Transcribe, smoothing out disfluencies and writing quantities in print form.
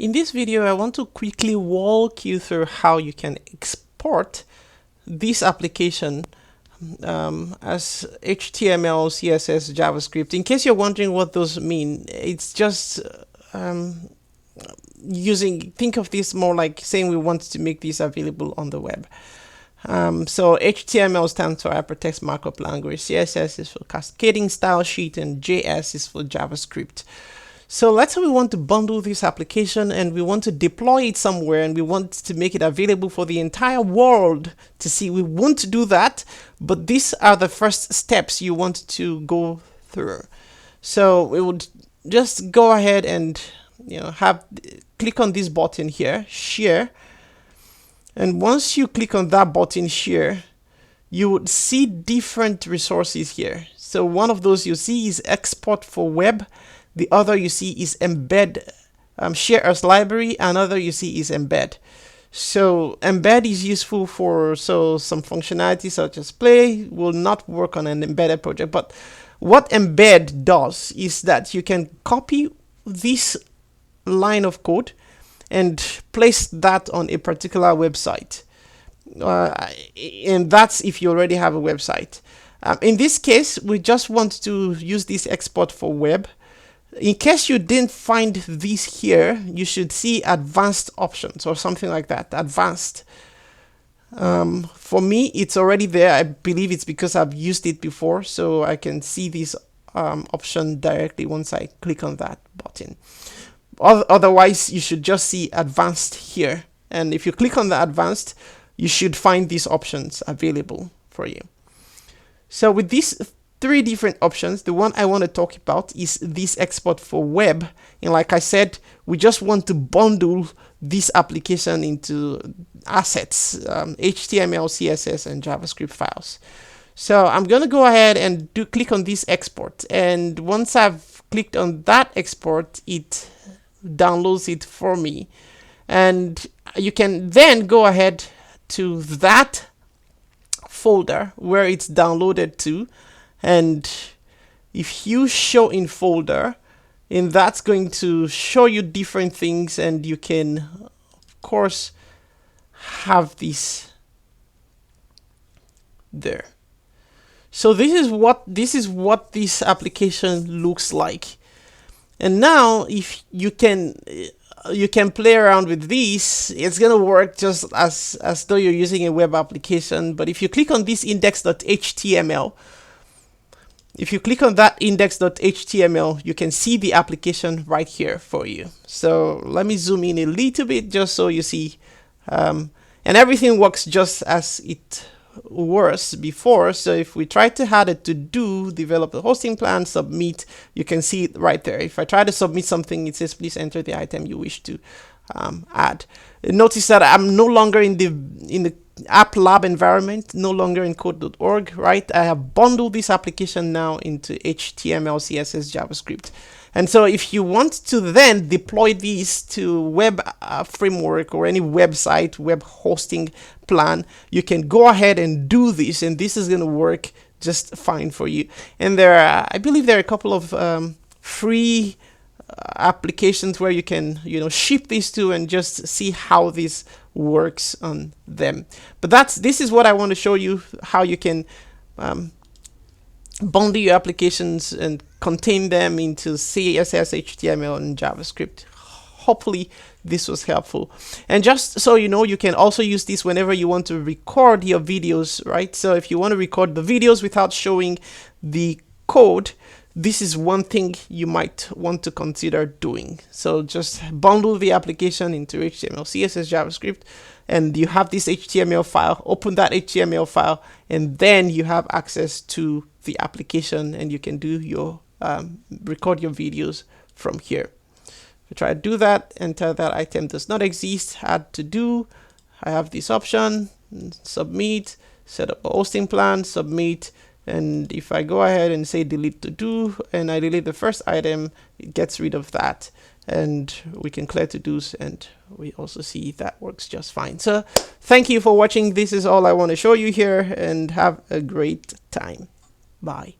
In this video, I want to quickly walk you through how you can export this application as HTML, CSS, JavaScript. In case you're wondering what those mean, it's just think of this more like saying we want to make this available on the web. So HTML stands for Hypertext Markup Language, CSS is for Cascading Style Sheet, and JS is for JavaScript. So let's say we want to bundle this application and we want to deploy it somewhere and we want to make it available for the entire world to see. We want to do that, but these are the first steps you want to go through. So we would just go ahead and click on this button here, share. And once you click on that button here, you would see different resources here. So one of those you see is export for web. The other you see is embed, share as library. Another you see is embed. So embed is useful for some functionality such as play will not work on an embedded project. But what embed does is that you can copy this line of code and place that on a particular website. And that's if you already have a website. In this case, we just want to use this export for web. In case you didn't find this here, you should see advanced options or something like that. Advanced. For me, it's already there. I believe it's because I've used it before, so I can see this option directly once I click on that button. Otherwise, you should just see advanced here. And if you click on the advanced, you should find these options available for you. So with these three different options, the one I want to talk about is this export for web. And like I said, we just want to bundle this application into assets, HTML, CSS, and JavaScript files. So I'm going to go ahead and click on this export. And once I've clicked on that export, it downloads it for me. And you can then go ahead to that folder where it's downloaded to. And if you show in folder, and that's going to show you different things, and you can of course have this there. So this is what this application looks like. And now if you can play around with this, it's gonna work just as though you're using a web application. But if you click on this index.html, if you click on that index.html, you can see the application right here for you. So let me zoom in a little bit just so you see. And everything works just as it was before. So if we try to add a to-do, develop the hosting plan, submit, you can see it right there. If I try to submit something, it says please enter the item you wish to add. Notice that I'm no longer in the app lab environment, no longer in code.org, right? I have bundled this application now into HTML, CSS, JavaScript. And so if you want to then deploy these to web framework or any website, web hosting plan, you can go ahead and do this, and this is going to work just fine for you. And I believe there are a couple of free applications where you can ship these to and just see how this works on them. But this is what I want to show you, how you can bundle your applications and contain them into CSS, HTML, and JavaScript. Hopefully this was helpful. And just so you know, you can also use this whenever you want to record your videos, right? So if you want to record the videos without showing the code, this is one thing you might want to consider doing. So just bundle the application into HTML, CSS, JavaScript, and you have this HTML file. Open that HTML file, and then you have access to the application, and you can do your record your videos from here. If I try to do that, enter that item does not exist, add to do. I have this option, submit, set up a hosting plan, submit. And if I go ahead and say delete to do, and I delete the first item, it gets rid of that. And we can clear to dos, and we also see that works just fine. So thank you for watching. This is all I want to show you here, and have a great time. Bye.